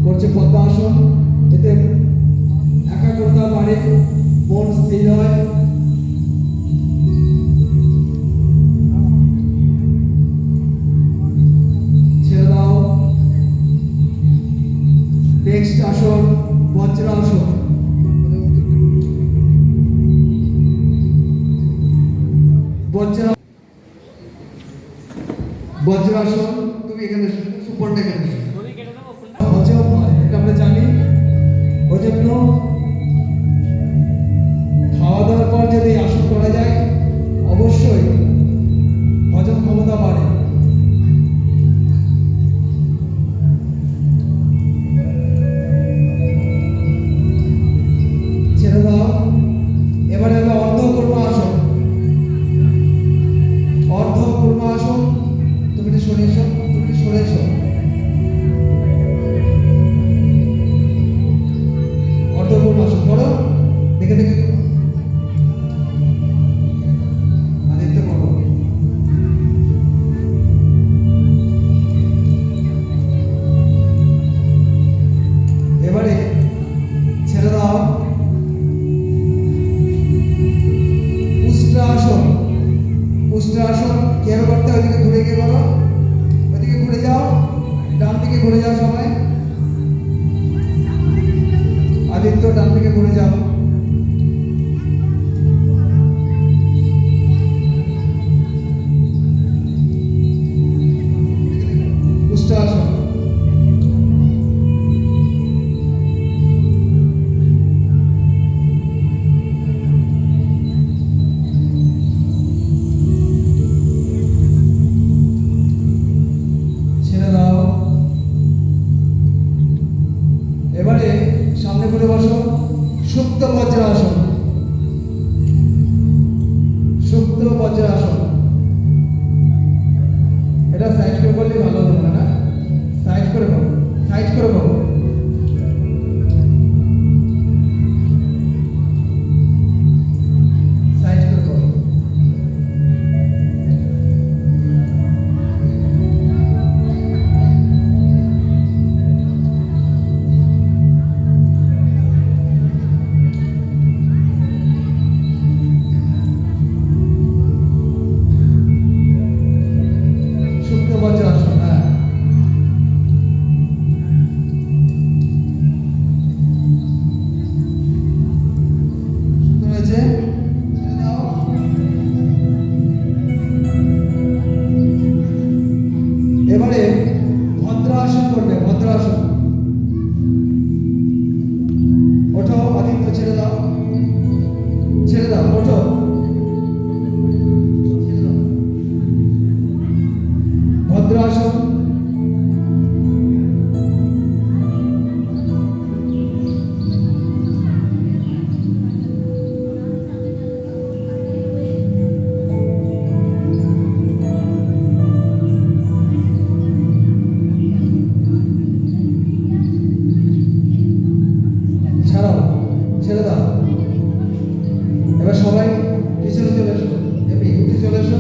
করছে পদ্মাসন। এতে একাগ্রতা বাড়ে, মন স্থির হয়। ছেড়ে দাও। নেক্সট আসন বজ্রাসন। বজ্রাসন তুমি এখানে সুপর্ণা এখানে হজম হয়, এটা আমরা জানি। ওই জন্য খাওয়া দাওয়ার পর যদি আসন করা যায় অবশ্যই হজম ক্ষমতা বাড়ে। ছেড়ে দাও। এবারে হলো অর্ধকূর্মাসন। অর্ধকূর্মাসন তুমি একটু সরে এসো, তুমি একটু সরে এসো। অর্ধকূর্মাসন করো, দেখে দেখে করো। আদিত্য করো। এবারে ছেড়ে দাও। উষ্ট্রাসন। উষ্ট্রাসন কেয়ার করতে ওইদিকে ঘুরে গিয়ে করো, ওইদিকে ঘুরে যাও, ডান দিকে ঘুরে যাও সবাই। আদিত্য ডান দিকে ঘুরে যাও। উষ্ট্রাসন। ছেড়ে দাও। এবারে সামনে করে বসো। সুপ্ত বজ্রাসন। সুপ্ত বজ্রাসন। এটা সাইড করে করলে ভালো হবে না, সাইড করে করো, সাইড করে করো। সাইড করে করো। সুপ্ত বজ্রাসন। হ্যাঁ, সুন্দর হয়েছে। ছেড়ে দাও। এবারে ভদ্রাসন করবে। ভদ্রাসন। ওঠো আদিত্য, ছেড়ে দাও, ছেড়ে দাও, ওঠো, ছেড়ে দাও। ভদ্রাসন। ছাড়াও, ছেড়ে দাও। এবার সবাই পিছনে চলে এসো, এমনি উঠে চলে এসো।